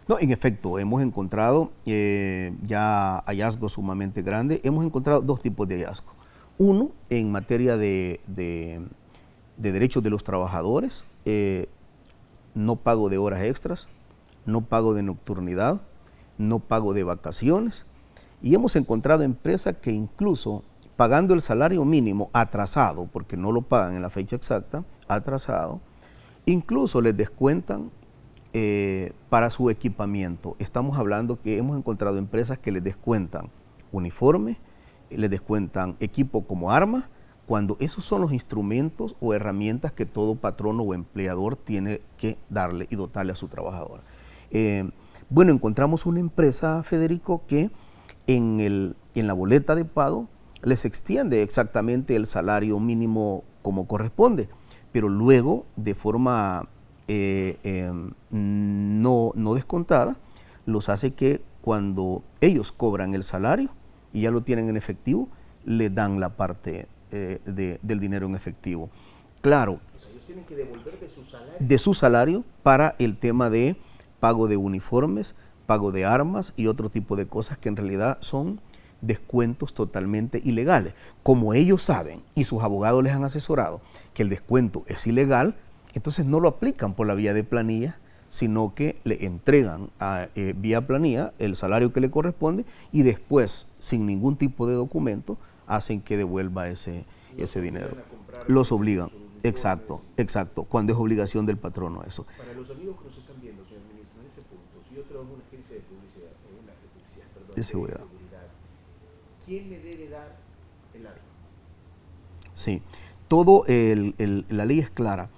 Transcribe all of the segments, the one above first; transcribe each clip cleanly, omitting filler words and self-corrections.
No, en efecto, hemos encontrado ya hallazgos sumamente grandes. Hemos encontrado dos tipos de hallazgos. Uno, en materia de derechos de los trabajadores, no pago de horas extras, no pago de nocturnidad, no pago de vacaciones. Y hemos encontrado empresas que incluso pagando el salario mínimo atrasado, porque no lo pagan en la fecha exacta, atrasado, incluso les descuentan para su equipamiento. Estamos hablando que hemos encontrado empresas que les descuentan uniformes, les descuentan equipo como armas, cuando esos son los instrumentos o herramientas que todo patrono o empleador tiene que darle y dotarle a su trabajador. Bueno, encontramos una empresa, Federico, que en la boleta de pago les extiende exactamente el salario mínimo como corresponde, pero luego de forma no descontada, los hace que cuando ellos cobran el salario y ya lo tienen en efectivo, le dan la parte del dinero en efectivo. Claro, o sea, ellos tienen que devolver de su salario para el tema de pago de uniformes, pago de armas y otro tipo de cosas que en realidad son descuentos totalmente ilegales. Como ellos saben y sus abogados les han asesorado que el descuento es ilegal, entonces no lo aplican por la vía de planilla, sino que le entregan vía planilla el salario que le corresponde y después, sin ningún tipo de documento, hacen que devuelva ese dinero. Los obligan, exacto, cuando es obligación del patrono eso. Para los amigos que nos están viendo, señor ministro, en ese punto, si yo trabajo en una agencia de publicidad, De seguridad. ¿Quién me debe dar el arma? Sí, todo la ley es clara.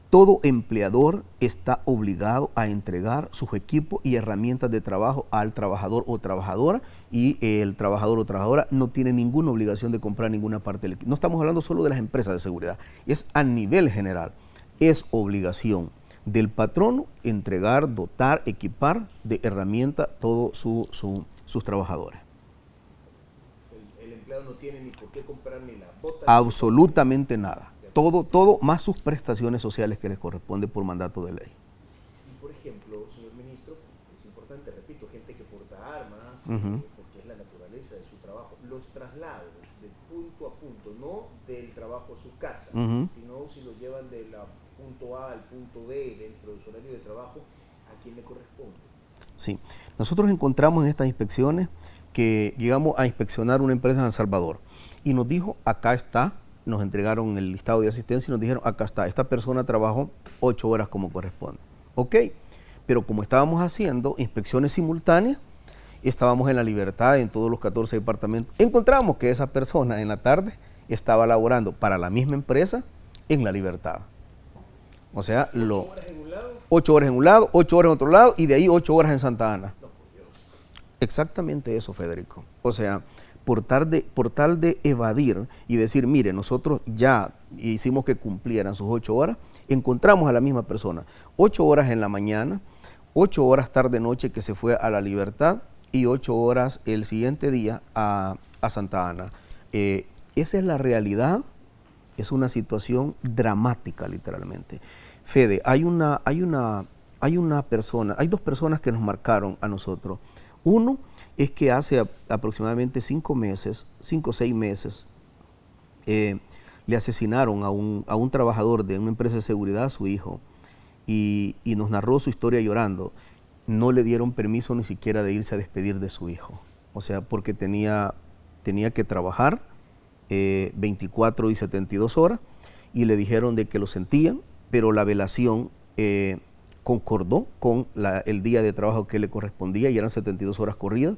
Todo empleador está obligado a entregar sus equipos y herramientas de trabajo al trabajador o trabajadora, y el trabajador o trabajadora no tiene ninguna obligación de comprar ninguna parte del equipo. No estamos hablando solo de las empresas de seguridad, es a nivel general. Es obligación del patrono entregar, dotar, equipar de herramientas todos sus trabajadores. El empleado no tiene ni por qué comprar ni la bota. Absolutamente nada. Todo más sus prestaciones sociales que les corresponde por mandato de ley. Y por ejemplo, señor ministro, es importante, repito, gente que porta armas, porque es la naturaleza de su trabajo, los traslados de punto a punto, no del trabajo a su casa, sino si lo llevan del punto A al punto B dentro de su horario de trabajo, ¿a quién le corresponde? Sí, nosotros encontramos en estas inspecciones que llegamos a inspeccionar una empresa en San Salvador y nos dijo, acá está, nos entregaron el listado de asistencia y nos dijeron, acá está, esta persona trabajó 8 horas como corresponde. Ok, pero como estábamos haciendo inspecciones simultáneas, estábamos en La Libertad, en todos los 14 departamentos, encontramos que esa persona en la tarde estaba laborando para la misma empresa en La Libertad. O sea, 8 horas en un lado, 8 horas en un lado, 8 horas en otro lado y de ahí 8 horas en Santa Ana. no, por Dios. Exactamente eso, Federico. O sea, por tal de evadir y decir, mire, nosotros ya hicimos que cumplieran sus 8 horas, encontramos a la misma persona, 8 horas en la mañana, 8 horas tarde-noche que se fue a La Libertad y 8 horas el siguiente día a Santa Ana. Esa es la realidad, es una situación dramática literalmente. Fede, hay dos personas que nos marcaron a nosotros. Uno es que hace aproximadamente 5 o 6 meses, le asesinaron a un trabajador de una empresa de seguridad a su hijo y nos narró su historia llorando. No le dieron permiso ni siquiera de irse a despedir de su hijo. O sea, porque tenía que trabajar 24 y 72 horas y le dijeron de que lo sentían, pero la velación concordó con el día de trabajo que le correspondía y eran 72 horas corridas.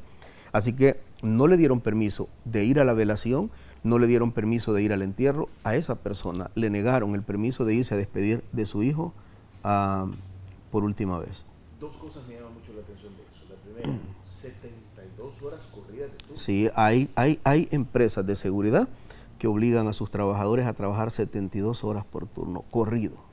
Así que no le dieron permiso de ir a la velación, no le dieron permiso de ir al entierro. A esa persona le negaron el permiso de irse a despedir de su hijo por última vez. Dos cosas me llaman mucho la atención de eso. La primera, 72 horas corridas de turno. Sí, hay empresas de seguridad que obligan a sus trabajadores a trabajar 72 horas por turno, corrido.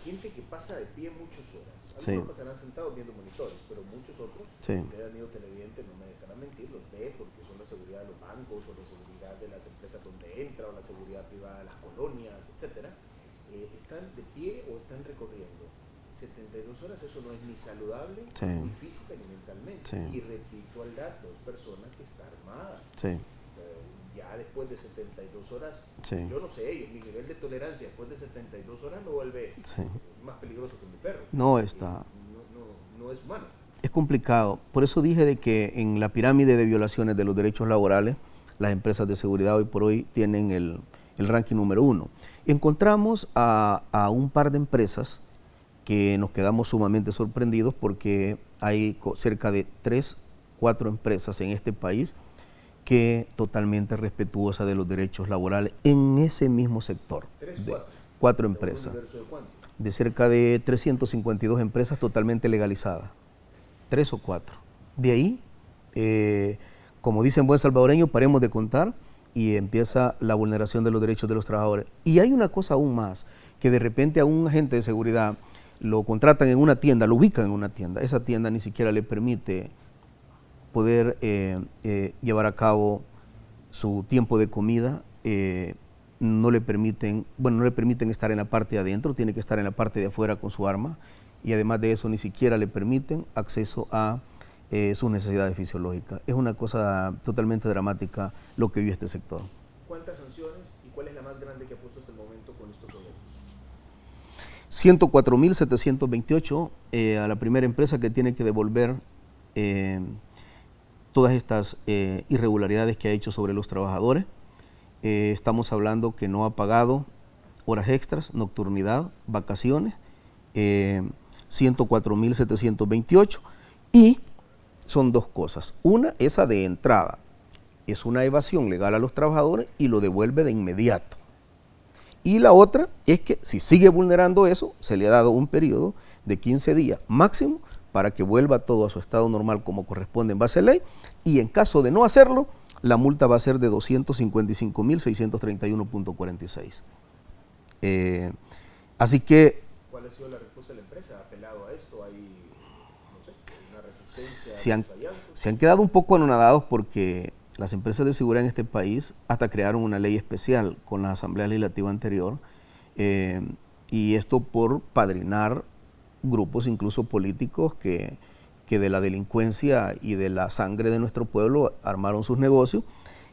Gente que pasa de pie muchas horas. Algunos pasarán sentados viendo monitores, pero muchos otros, ustedes han ido televidente, no me dejarán mentir, los ve porque son la seguridad de los bancos o la seguridad de las empresas donde entra o la seguridad privada de las colonias, etcétera. ¿Están de pie o están recorriendo 72 horas, eso no es ni saludable, Sí. ni física ni mentalmente. Sí. Y repito al dato, es persona que está armada. Sí. O sea, ya después de 72 horas, Sí. yo no sé ellos, mi nivel de tolerancia después de 72 horas me vuelve Sí. más peligroso que mi perro. No está. No es humano. Es complicado. Por eso dije de que en la pirámide de violaciones de los derechos laborales, las empresas de seguridad hoy por hoy tienen el ranking número 1. Encontramos a un par de empresas que nos quedamos sumamente sorprendidos porque hay cerca de 3, 4 empresas en este país que totalmente respetuosas de los derechos laborales en ese mismo sector. 3, de 4. 4 ¿De un empresas. universo de cuánto? De cerca de 352 empresas totalmente legalizadas. 3 o 4. De ahí, como dicen buen salvadoreño, paremos de contar y empieza la vulneración de los derechos de los trabajadores. Y hay una cosa aún más, que de repente a un agente de seguridad lo contratan en una tienda, lo ubican en una tienda, esa tienda ni siquiera le permite poder llevar a cabo su tiempo de comida, no le permiten estar en la parte de adentro, tiene que estar en la parte de afuera con su arma, y además de eso ni siquiera le permiten acceso a sus necesidades fisiológicas. Es una cosa totalmente dramática lo que vive este sector. ¿Cuántas sanciones y cuál es la más grande que ha puesto hasta el momento con estos gobiernos? 104.728 a la primera empresa que tiene que devolver todas estas irregularidades que ha hecho sobre los trabajadores. Estamos hablando que no ha pagado horas extras, nocturnidad, vacaciones, 104.728, y son dos cosas. Una, esa de entrada, es una evasión legal a los trabajadores y lo devuelve de inmediato. Y la otra es que si sigue vulnerando eso, se le ha dado un periodo de 15 días máximo para que vuelva todo a su estado normal como corresponde en base a ley, y en caso de no hacerlo, la multa va a ser de 255.631.46. Así que... ¿Cuál ha sido la respuesta de la empresa? ¿Ha apelado a esto? ¿Hay, no sé, una resistencia? Se han quedado un poco anonadados porque las empresas de seguridad en este país hasta crearon una ley especial con la Asamblea Legislativa anterior, y esto por padrinar grupos incluso políticos que de la delincuencia y de la sangre de nuestro pueblo armaron sus negocios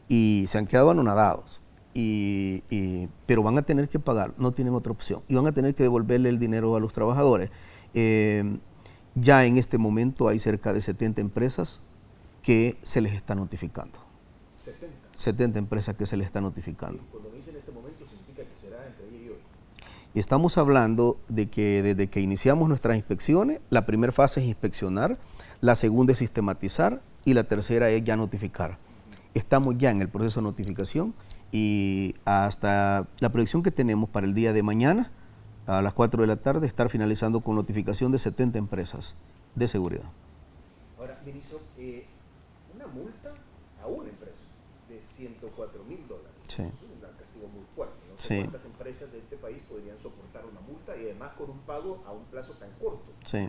y se han quedado anonadados. Pero van a tener que pagar, no tienen otra opción, y van a tener que devolverle el dinero a los trabajadores. Ya en este momento hay cerca de 70 empresas que se les está notificando. 70 empresas que se les está notificando. Y cuando dice en este momento, significa que será entre ayer y hoy. Estamos hablando de que desde que iniciamos nuestras inspecciones, la primera fase es inspeccionar, la segunda es sistematizar y la tercera es ya notificar. Estamos ya en el proceso de notificación y hasta la proyección que tenemos para el día de mañana, a las 4 de la tarde, estar finalizando con notificación de 70 empresas de seguridad. Ahora, ministro, una multa a una empresa de $104.000. Sí. Es un castigo muy fuerte. No sé cuántas empresas de este país podrían soportar una multa y además con un pago a un plazo tan corto. Sí.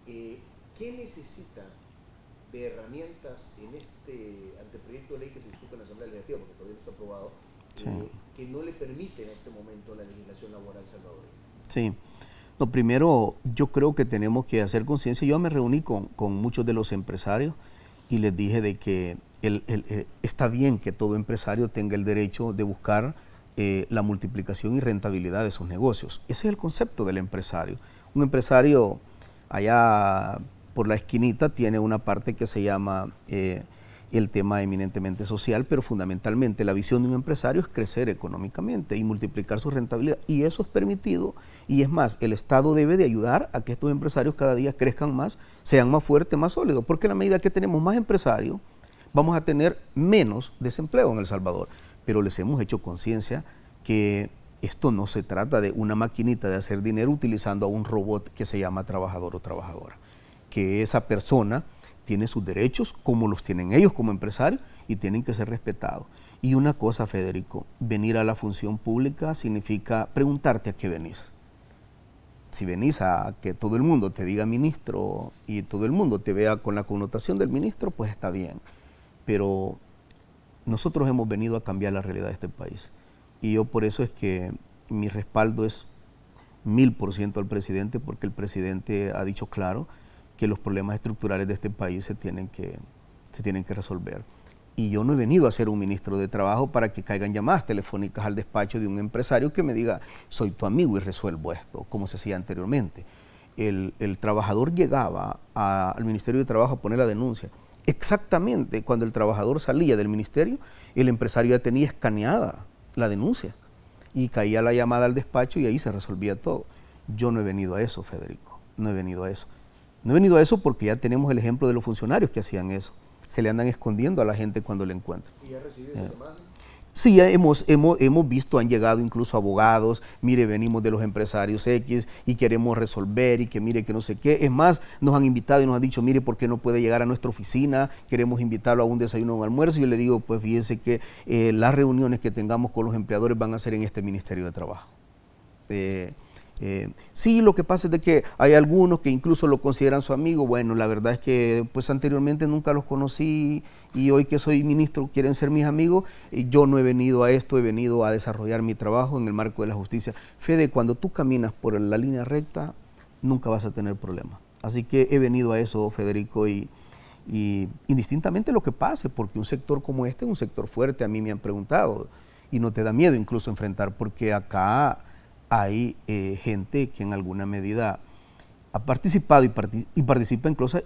¿Qué necesita de herramientas en este anteproyecto de ley que se discute en la Asamblea Legislativa, porque todavía no está aprobado, que no le permite en este momento la legislación laboral salvadoreña? Sí. No, primero, yo creo que tenemos que hacer conciencia. Yo me reuní con muchos de los empresarios y les dije de que está bien que todo empresario tenga el derecho de buscar la multiplicación y rentabilidad de sus negocios. Ese es el concepto del empresario. Un empresario allá por la esquinita tiene una parte que se llama el tema eminentemente social, pero fundamentalmente la visión de un empresario es crecer económicamente y multiplicar su rentabilidad, y eso es permitido, y es más, el Estado debe de ayudar a que estos empresarios cada día crezcan más, sean más fuertes, más sólidos, porque a la medida que tenemos más empresarios, vamos a tener menos desempleo en El Salvador, pero les hemos hecho conciencia que esto no se trata de una maquinita de hacer dinero utilizando a un robot que se llama trabajador o trabajadora, que esa persona tiene sus derechos como los tienen ellos como empresarios y tienen que ser respetados. Y una cosa, Federico, venir a la función pública significa preguntarte a qué venís. Si venís a que todo el mundo te diga ministro y todo el mundo te vea con la connotación del ministro, pues está bien. Pero nosotros hemos venido a cambiar la realidad de este país. Y yo por eso es que mi respaldo es 1000% al presidente, porque el presidente ha dicho claro que los problemas estructurales de este país se tienen que resolver. Y yo no he venido a ser un ministro de Trabajo para que caigan llamadas telefónicas al despacho de un empresario que me diga, soy tu amigo y resuelvo esto, como se hacía anteriormente. El trabajador llegaba al Ministerio de Trabajo a poner la denuncia. Exactamente cuando el trabajador salía del ministerio, el empresario ya tenía escaneada la denuncia y caía la llamada al despacho y ahí se resolvía todo. Yo no he venido a eso, Federico, no he venido a eso. No he venido a eso porque ya tenemos el ejemplo de los funcionarios que hacían eso. Se le andan escondiendo a la gente cuando le encuentran. ¿Y ya recibido esas llamadas? Sí, ya hemos visto, han llegado incluso abogados, mire, venimos de los empresarios X y queremos resolver y que mire que no sé qué. Es más, nos han invitado y nos han dicho, mire, ¿por qué no puede llegar a nuestra oficina? Queremos invitarlo a un desayuno o un almuerzo. Y yo le digo, pues fíjese que las reuniones que tengamos con los empleadores van a ser en este Ministerio de Trabajo. Sí, lo que pasa es de que hay algunos que incluso lo consideran su amigo. Bueno, la verdad es que pues anteriormente nunca los conocí y hoy que soy ministro quieren ser mis amigos. Y yo no he venido a esto, he venido a desarrollar mi trabajo en el marco de la justicia. Fede, cuando tú caminas por la línea recta, nunca vas a tener problemas. Así que he venido a eso, Federico, y indistintamente lo que pase, porque un sector como este es un sector fuerte, a mí me han preguntado, y no te da miedo incluso enfrentar, porque acá hay gente que en alguna medida ha participado y participa en cosas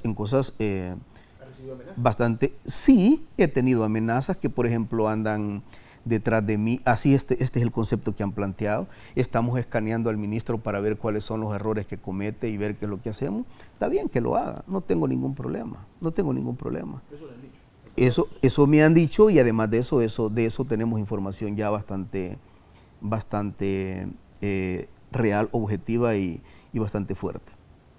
¿Ha recibido amenazas? bastante. Sí, he tenido amenazas que, por ejemplo, andan detrás de mí. Así este es el concepto que han planteado. Estamos escaneando al ministro para ver cuáles son los errores que comete y ver qué es lo que hacemos. Está bien que lo haga, no tengo ningún problema, no tengo ningún problema. Eso le han dicho. Eso me han dicho y además de eso tenemos información ya bastante real, objetiva y bastante fuerte.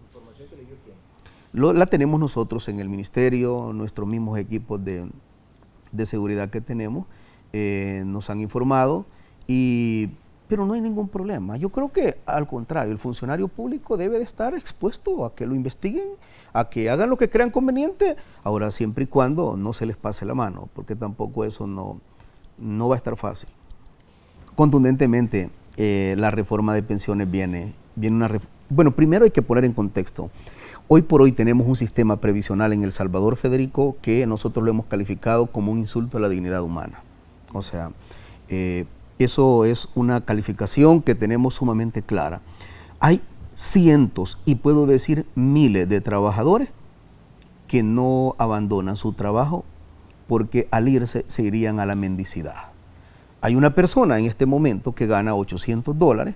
¿Información que le dio quién? La tenemos nosotros en el ministerio, nuestros mismos equipos de seguridad que tenemos nos han informado, pero no hay ningún problema. Yo creo que al contrario, el funcionario público debe de estar expuesto a que lo investiguen, a que hagan lo que crean conveniente, ahora siempre y cuando no se les pase la mano, porque tampoco eso no va a estar fácil. Contundentemente, la reforma de pensiones viene bueno, primero hay que poner en contexto. Hoy por hoy tenemos un sistema previsional en El Salvador, Federico, que nosotros lo hemos calificado como un insulto a la dignidad humana. O sea, eso es una calificación que tenemos sumamente clara. Hay cientos y puedo decir miles de trabajadores que no abandonan su trabajo porque al irse se irían a la mendicidad. Hay una persona en este momento que gana $800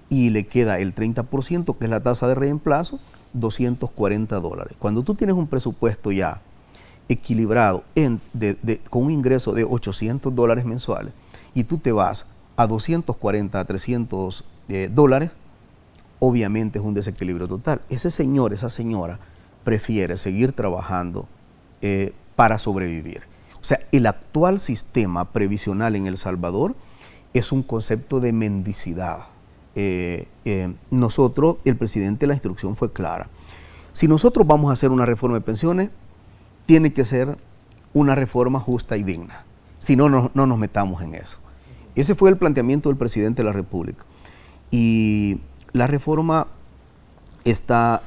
y le queda el 30%, que es la tasa de reemplazo, $240. Cuando tú tienes un presupuesto ya equilibrado con un ingreso de $800 mensuales y tú te vas a 240 a $300, obviamente es un desequilibrio total. Ese señor, esa señora prefiere seguir trabajando para sobrevivir. O sea, el actual sistema previsional en El Salvador es un concepto de mendicidad. Nosotros, el presidente, la instrucción fue clara. Si nosotros vamos a hacer una reforma de pensiones, tiene que ser una reforma justa y digna. Si no, no nos metamos en eso. Ese fue el planteamiento del presidente de la República. Y la reforma está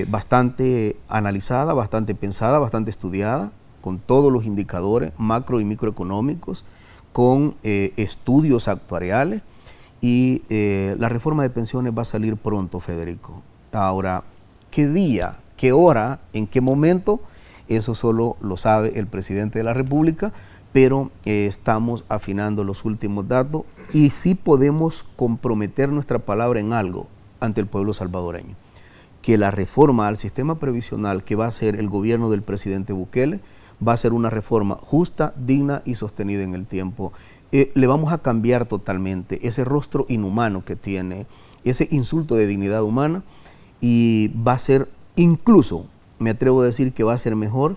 bastante analizada, bastante pensada, bastante estudiada, con todos los indicadores macro y microeconómicos, con estudios actuariales, y la reforma de pensiones va a salir pronto, Federico. Ahora, ¿qué día, qué hora, en qué momento? Eso solo lo sabe el presidente de la República, pero estamos afinando los últimos datos y sí podemos comprometer nuestra palabra en algo ante el pueblo salvadoreño, que la reforma al sistema previsional que va a hacer el gobierno del presidente Bukele va a ser una reforma justa, digna y sostenida en el tiempo. Le vamos a cambiar totalmente ese rostro inhumano que tiene, ese insulto de dignidad humana, y va a ser, incluso me atrevo a decir que va a ser mejor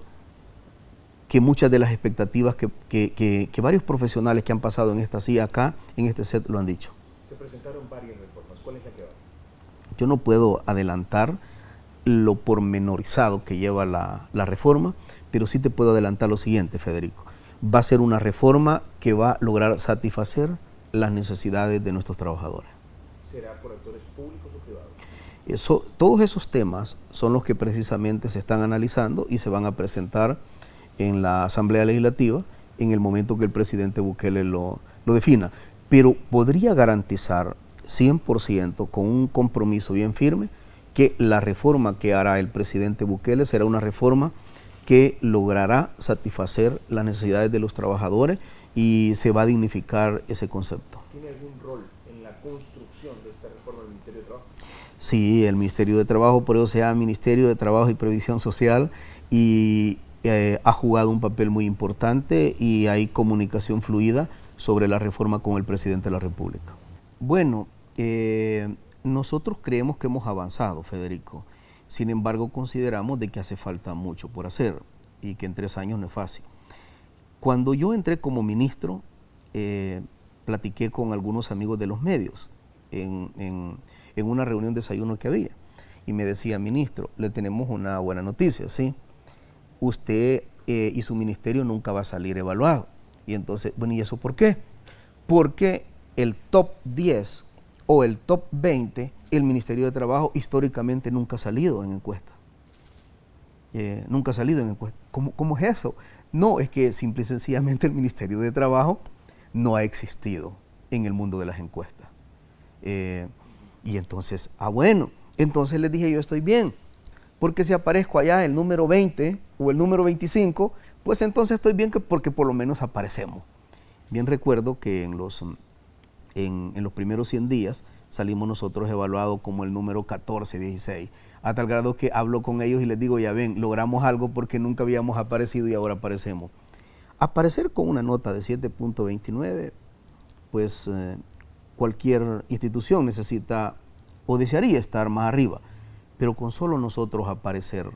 que muchas de las expectativas que varios profesionales que han pasado en esta silla acá, en este set, lo han dicho. Se presentaron varias reformas. ¿Cuál es la que va? Yo no puedo adelantar lo pormenorizado que lleva la reforma, pero sí te puedo adelantar lo siguiente, Federico. Va a ser una reforma que va a lograr satisfacer las necesidades de nuestros trabajadores. será por actores públicos o privados? Todos esos temas son los que precisamente se están analizando y se van a presentar en la Asamblea Legislativa en el momento que el presidente Bukele lo defina. Pero podría garantizar 100% con un compromiso bien firme que la reforma que hará el presidente Bukele será una reforma que logrará satisfacer las necesidades de los trabajadores y se va a dignificar ese concepto. ¿Tiene algún rol en la construcción de esta reforma del Ministerio de Trabajo? Sí, el Ministerio de Trabajo, por eso se llama Ministerio de Trabajo y Previsión Social, y ha jugado un papel muy importante y hay comunicación fluida sobre la reforma con el presidente de la República. Bueno, nosotros creemos que hemos avanzado, Federico. Sin embargo, consideramos de que hace falta mucho por hacer y que en 3 años no es fácil. Cuando yo entré como ministro, platiqué con algunos amigos de los medios en una reunión de desayuno que había y me decía: ministro, le tenemos una buena noticia, ¿sí? Usted y su ministerio nunca va a salir evaluado. Y entonces, bueno, ¿y eso por qué? Porque el top 10 o el top 20, el Ministerio de Trabajo históricamente nunca ha salido en encuesta. Nunca ha salido en encuesta. ¿Cómo es eso? No, es que simple y sencillamente el Ministerio de Trabajo no ha existido en el mundo de las encuestas. Y entonces, bueno, entonces les dije: yo estoy bien, porque si aparezco allá el número 20 o el número 25, pues entonces estoy bien porque por lo menos aparecemos. Bien recuerdo que en los primeros 100 días salimos nosotros evaluados como el número 14, 16, a tal grado que hablo con ellos y les digo: ya ven, logramos algo porque nunca habíamos aparecido y ahora aparecemos. Aparecer con una nota de 7.29, pues cualquier institución necesita o desearía estar más arriba, pero con solo nosotros aparecer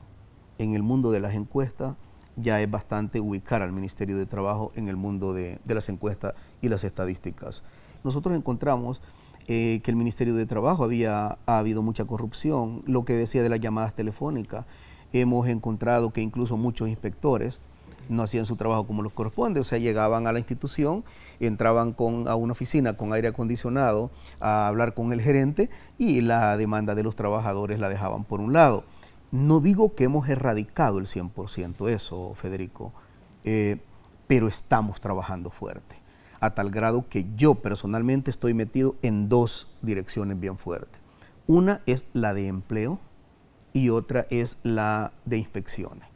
en el mundo de las encuestas ya es bastante ubicar al Ministerio de Trabajo en el mundo de las encuestas y las estadísticas. Nosotros encontramos que el Ministerio de Trabajo ha habido mucha corrupción, lo que decía de las llamadas telefónicas. Hemos encontrado que incluso muchos inspectores no hacían su trabajo como les corresponde, o sea, llegaban a la institución, entraban a una oficina con aire acondicionado a hablar con el gerente y la demanda de los trabajadores la dejaban por un lado. No digo que hemos erradicado el 100% eso, Federico, pero estamos trabajando fuerte, a tal grado que yo personalmente estoy metido en 2 direcciones bien fuertes. Una es la de empleo y otra es la de inspecciones.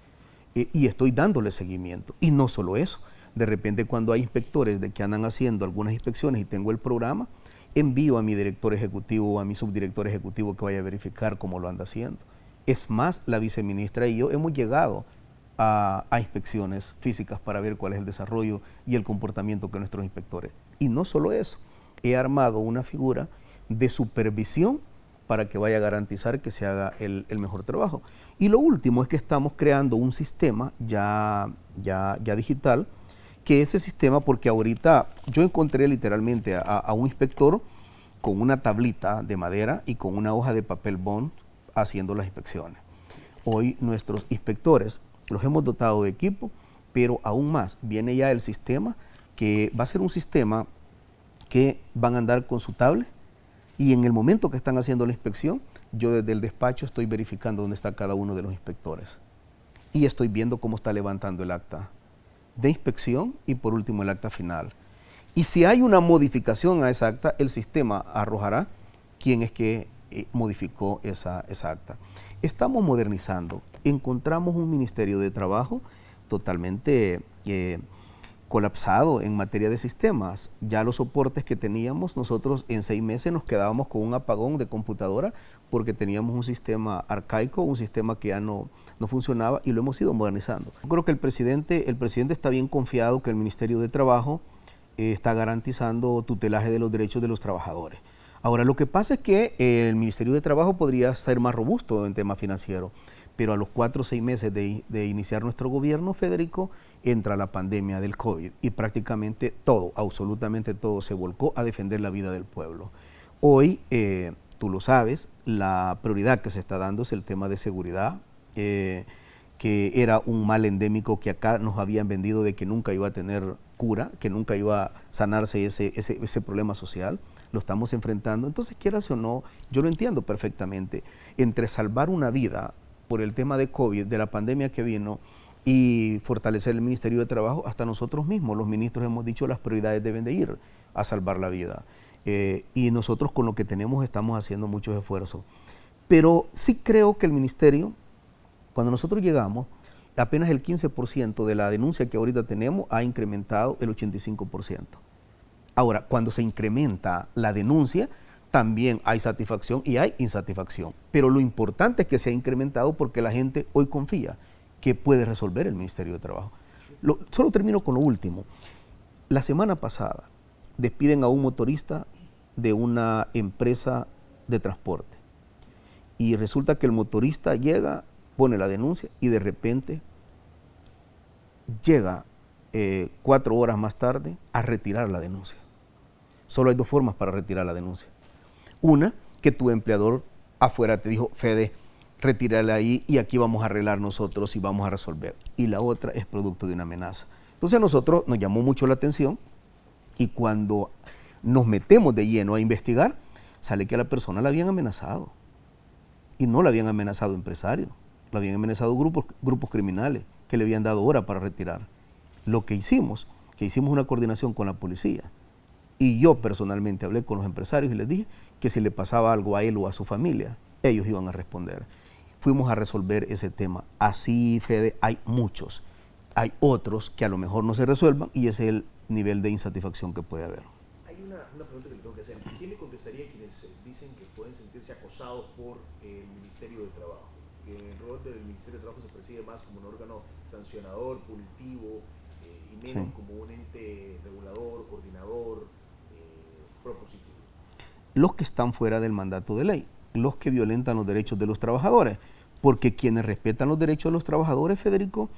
Y estoy dándole seguimiento. Y no solo eso, de repente cuando hay inspectores de que andan haciendo algunas inspecciones y tengo el programa, envío a mi director ejecutivo o a mi subdirector ejecutivo que vaya a verificar cómo lo anda haciendo. Es más, la viceministra y yo hemos llegado a inspecciones físicas para ver cuál es el desarrollo y el comportamiento que nuestros inspectores. Y no solo eso, he armado una figura de supervisión para que vaya a garantizar que se haga el mejor trabajo. Y lo último es que estamos creando un sistema ya digital, que ese sistema, porque ahorita yo encontré literalmente a un inspector con una tablita de madera y con una hoja de papel bond haciendo las inspecciones. Hoy nuestros inspectores los hemos dotado de equipo, pero aún más, viene ya el sistema, que va a ser un sistema que van a andar con su tablet, y en el momento que están haciendo la inspección, yo desde el despacho estoy verificando dónde está cada uno de los inspectores. Y estoy viendo cómo está levantando el acta de inspección y por último el acta final. Y si hay una modificación a esa acta, el sistema arrojará quién es que modificó esa acta. Estamos modernizando. Encontramos un Ministerio de Trabajo totalmente colapsado en materia de sistemas. Ya los soportes que teníamos, nosotros en 6 meses nos quedábamos con un apagón de computadora porque teníamos un sistema arcaico, un sistema que ya no funcionaba, y lo hemos ido modernizando. Yo creo que el presidente está bien confiado que el Ministerio de Trabajo está garantizando tutelaje de los derechos de los trabajadores. Ahora, lo que pasa es que el Ministerio de Trabajo podría ser más robusto en tema financiero, pero a los 4 o 6 meses de iniciar nuestro gobierno, Federico, entra la pandemia del COVID y prácticamente todo, absolutamente todo, se volcó a defender la vida del pueblo. Hoy, tú lo sabes, la prioridad que se está dando es el tema de seguridad, que era un mal endémico que acá nos habían vendido de que nunca iba a tener cura, que nunca iba a sanarse ese problema social. lo estamos enfrentando. Entonces, quieras o no, yo lo entiendo perfectamente. Entre salvar una vida por el tema de COVID, de la pandemia que vino, y fortalecer el Ministerio de Trabajo, hasta nosotros mismos, los ministros, hemos dicho las prioridades deben de ir a salvar la vida. Y nosotros con lo que tenemos estamos haciendo muchos esfuerzos. Pero sí creo que el ministerio, cuando nosotros llegamos, apenas el 15% de la denuncia que ahorita tenemos ha incrementado el 85%. Ahora, cuando se incrementa la denuncia, también hay satisfacción y hay insatisfacción. Pero lo importante es que se ha incrementado porque la gente hoy confía que puede resolver el Ministerio de Trabajo. Solo termino con lo último. La semana pasada despiden a un motorista de una empresa de transporte. Y resulta que el motorista llega, pone la denuncia y de repente llega 4 horas más tarde a retirar la denuncia. Solo hay 2 formas para retirar la denuncia. Una, que tu empleador afuera te dijo, Fede, retírala ahí y aquí vamos a arreglar nosotros y vamos a resolver. Y la otra es producto de una amenaza. Entonces a nosotros nos llamó mucho la atención y cuando nos metemos de lleno a investigar, sale que a la persona la habían amenazado. Y no la habían amenazado empresarios, la habían amenazado grupos criminales que le habían dado hora para retirar. Lo que hicimos una coordinación con la policía. Y yo personalmente hablé con los empresarios y les dije que si le pasaba algo a él o a su familia, ellos iban a responder. Fuimos a resolver ese tema. Así, Fede, hay muchos. Hay otros que a lo mejor no se resuelvan y ese es el nivel de insatisfacción que puede haber. Hay una pregunta que le tengo que hacer. ¿Quién le contestaría a quienes dicen que pueden sentirse acosados por el Ministerio de Trabajo? Que el rol del Ministerio de Trabajo se percibe más como un órgano sancionador, punitivo, y menos como un ente regulador, coordinador, propositivo. Los que están fuera del mandato de ley, los que violentan los derechos de los trabajadores, porque quienes respetan los derechos de los trabajadores, Federico,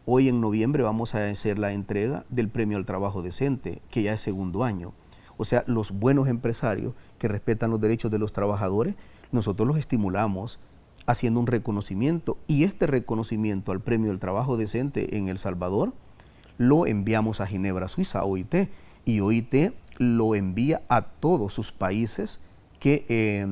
hoy en noviembre vamos a hacer la entrega del Premio al Trabajo Decente, que ya es segundo año. O sea, los buenos empresarios que respetan los derechos de los trabajadores, nosotros los estimulamos haciendo un reconocimiento y este reconocimiento al Premio al Trabajo Decente en El Salvador lo enviamos a Ginebra, Suiza, a OIT, y OIT lo envía a todos sus países que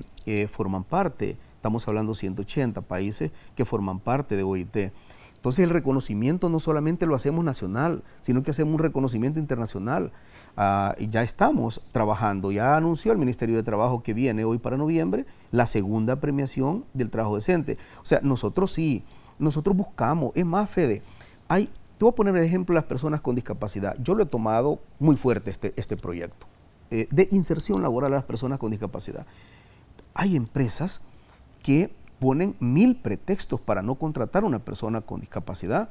forman parte. Estamos hablando de 180 países que forman parte de OIT. Entonces el reconocimiento no solamente lo hacemos nacional, sino que hacemos un reconocimiento internacional. Ya estamos trabajando, ya anunció el Ministerio de Trabajo que viene hoy para noviembre la segunda premiación del trabajo decente. O sea, nosotros buscamos, es más, Fede, te voy a poner el ejemplo de las personas con discapacidad. Yo lo he tomado muy fuerte este proyecto de inserción laboral a las personas con discapacidad. Hay empresas que ponen 1000 pretextos para no contratar a una persona con discapacidad.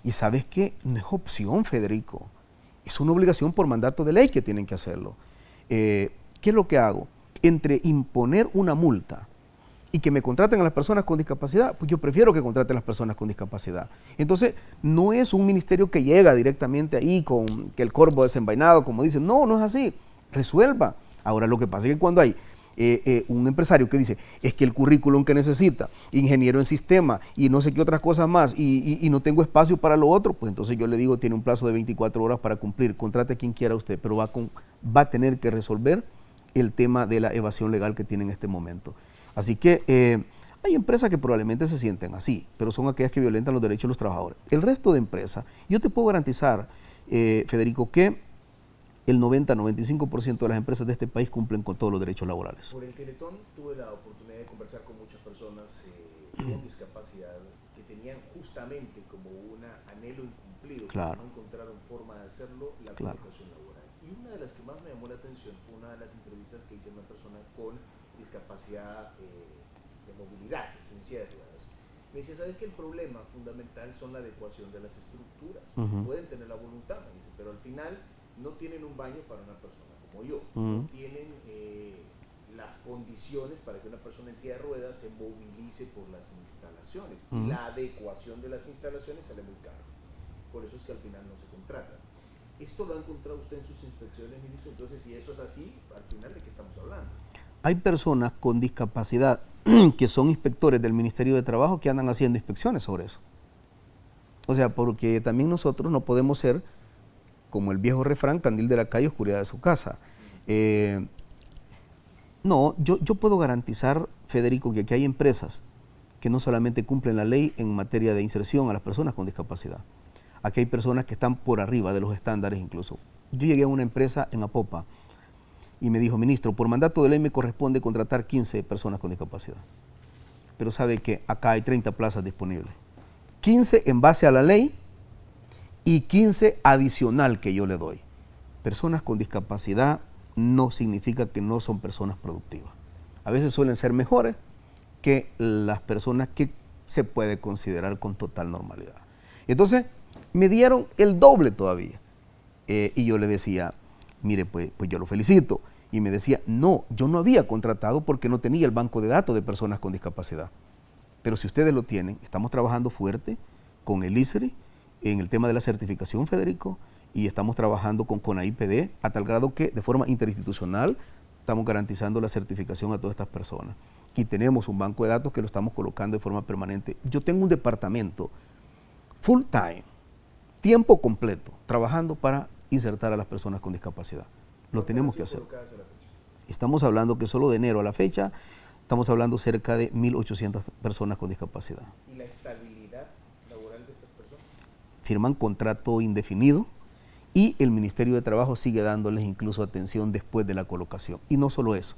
Y sabes que no es opción, Federico. Es una obligación por mandato de ley que tienen que hacerlo. ¿Qué es lo que hago? Entre imponer una multa y que me contraten a las personas con discapacidad, pues yo prefiero que contraten a las personas con discapacidad. Entonces, no es un ministerio que llega directamente ahí con que el corvo desenvainado, como dicen. No, no es así. Resuelva. Ahora, lo que pasa es que cuando hay un empresario que dice, es que el currículum que necesita, ingeniero en sistema y no sé qué otras cosas más, y no tengo espacio para lo otro, pues entonces yo le digo, tiene un plazo de 24 horas para cumplir, contrate a quien quiera usted, pero va a tener que resolver el tema de la evasión legal que tiene en este momento. Así que hay empresas que probablemente se sienten así, pero son aquellas que violentan los derechos de los trabajadores. El resto de empresas, yo te puedo garantizar, Federico, que el 90-95% de las empresas de este país cumplen con todos los derechos laborales. Por el Teletón tuve la oportunidad de conversar con muchas personas con discapacidad que tenían justamente como un anhelo incumplido, claro, que no encontraron forma de hacerlo, la colocación laboral. Y una de las que más me llamó la atención fue una de las entrevistas que hice a una persona con discapacidad de movilidad, en silla de ruedas. Me dice, ¿sabes que el problema fundamental son la adecuación de las estructuras? Pueden tener la voluntad, me dice, pero al final no tienen un baño para una persona como yo, no tienen las condiciones para que una persona en silla de ruedas se movilice por las instalaciones, y la adecuación de las instalaciones sale muy caro, por eso es que al final no se contrata. ¿Esto lo ha encontrado usted en sus inspecciones, ministro? Entonces, si eso es así, al final, ¿de qué estamos hablando? Hay personas con discapacidad que son inspectores del Ministerio de Trabajo que andan haciendo inspecciones sobre eso. O sea, porque también nosotros no podemos ser como el viejo refrán, candil de la calle, oscuridad de su casa. No, yo puedo garantizar, Federico, que aquí hay empresas que no solamente cumplen la ley en materia de inserción a las personas con discapacidad. Aquí hay personas que están por arriba de los estándares incluso. Yo llegué a una empresa en Apopa y me dijo, ministro, por mandato de ley me corresponde contratar 15 personas con discapacidad. Pero sabe que acá hay 30 plazas disponibles. 15 en base a la ley y 15 adicional que yo le doy. Personas con discapacidad no significa que no son personas productivas. A veces suelen ser mejores que las personas que se puede considerar con total normalidad. Entonces, me dieron el doble todavía. Y yo le decía, mire, pues yo lo felicito. Y me decía, no, yo no había contratado porque no tenía el banco de datos de personas con discapacidad. Pero si ustedes lo tienen, estamos trabajando fuerte con el ISRI en el tema de la certificación, Federico, y estamos trabajando con CONAIPD a tal grado que de forma interinstitucional estamos garantizando la certificación a todas estas personas. Y tenemos un banco de datos que lo estamos colocando de forma permanente. Yo tengo un departamento full time, tiempo completo, trabajando para insertar a las personas con discapacidad. Lo tenemos que hacer. Estamos hablando que solo de enero a la fecha, estamos hablando cerca de 1.800 personas con discapacidad. ¿Y la estabilidad laboral de estas personas? Firman contrato indefinido y el Ministerio de Trabajo sigue dándoles incluso atención después de la colocación. Y no solo eso,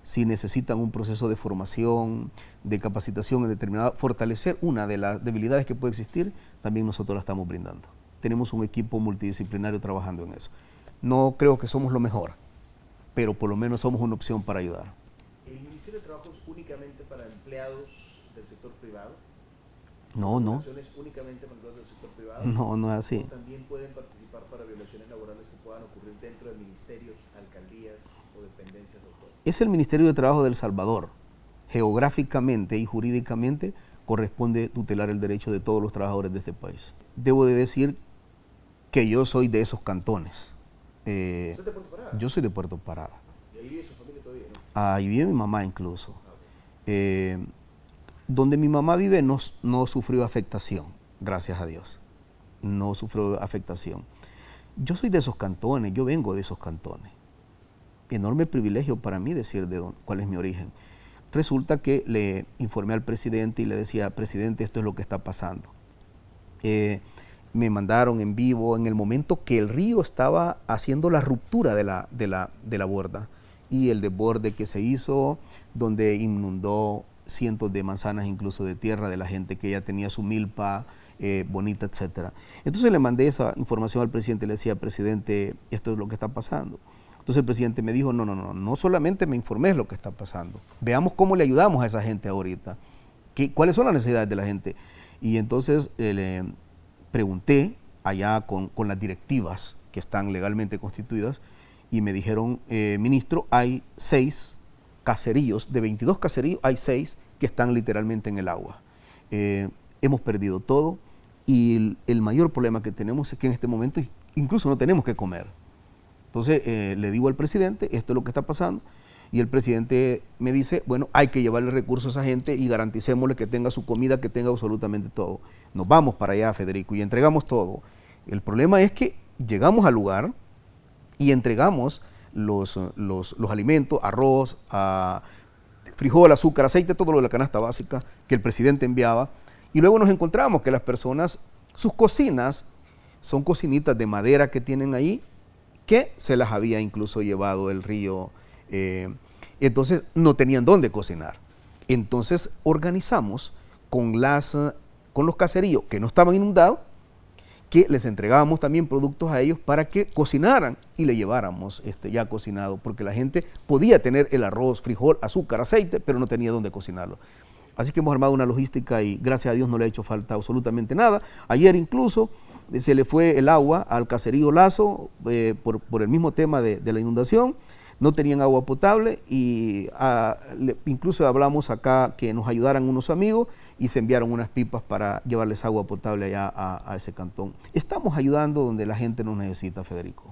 si necesitan un proceso de formación, de capacitación en determinada, fortalecer una de las debilidades que puede existir, también nosotros la estamos brindando. Tenemos un equipo multidisciplinario trabajando en eso. No creo que somos lo mejor, pero por lo menos somos una opción para ayudar. ¿El Ministerio de Trabajo es únicamente para empleados del sector privado? No. ¿Únicamente para empleados del sector privado? No es así. ¿O también pueden participar para violaciones laborales que puedan ocurrir dentro de ministerios, alcaldías o dependencias autónomas? Es el Ministerio de Trabajo de El Salvador. Geográficamente y jurídicamente corresponde tutelar el derecho de todos los trabajadores de este país. Debo de decir que yo soy de esos cantones. ¿Usted es de Puerto Parada? Yo soy de Puerto Parada. ¿Y ahí vive su familia todavía, no? Ahí vive mi mamá incluso. Donde mi mamá vive no sufrió afectación, gracias a Dios. No sufrió afectación. Yo soy de esos cantones, yo vengo de esos cantones. Enorme privilegio para mí decir cuál es mi origen. Resulta que le informé al presidente y le decía, presidente, esto es lo que está pasando. Me mandaron en vivo en el momento que el río estaba haciendo la ruptura de la borda y el desborde que se hizo, donde inundó cientos de manzanas, incluso de tierra de la gente que ya tenía su milpa bonita, etc. Entonces le mandé esa información al presidente, le decía, presidente, esto es lo que está pasando. Entonces el presidente me dijo, no solamente me informé lo que está pasando, veamos cómo le ayudamos a esa gente ahorita, cuáles son las necesidades de la gente. Y entonces le pregunté allá con las directivas que están legalmente constituidas y me dijeron, ministro, hay 6 caseríos, de 22 caseríos hay 6 que están literalmente en el agua. Hemos perdido todo y el mayor problema que tenemos es que en este momento incluso no tenemos que comer. Entonces le digo al presidente, esto es lo que está pasando, y el presidente me dice, bueno, hay que llevarle recursos a esa gente y garanticémosle que tenga su comida, que tenga absolutamente todo. Nos vamos para allá, Federico, y entregamos todo. El problema es que llegamos al lugar y entregamos los alimentos, arroz, frijol, azúcar, aceite, todo lo de la canasta básica que el presidente enviaba, y luego nos encontramos que las personas, sus cocinas, son cocinitas de madera que tienen ahí, que se las había incluso llevado el río, entonces no tenían dónde cocinar. Entonces organizamos con los caseríos que no estaban inundados, que les entregábamos también productos a ellos para que cocinaran y le lleváramos ya cocinado, porque la gente podía tener el arroz, frijol, azúcar, aceite, pero no tenía dónde cocinarlo. Así que hemos armado una logística y gracias a Dios no le ha hecho falta absolutamente nada. Ayer incluso se le fue el agua al caserío Lazo por el mismo tema de la inundación. No tenían agua potable y incluso hablamos acá que nos ayudaran unos amigos y se enviaron unas pipas para llevarles agua potable allá a ese cantón. Estamos ayudando donde la gente nos necesita, Federico.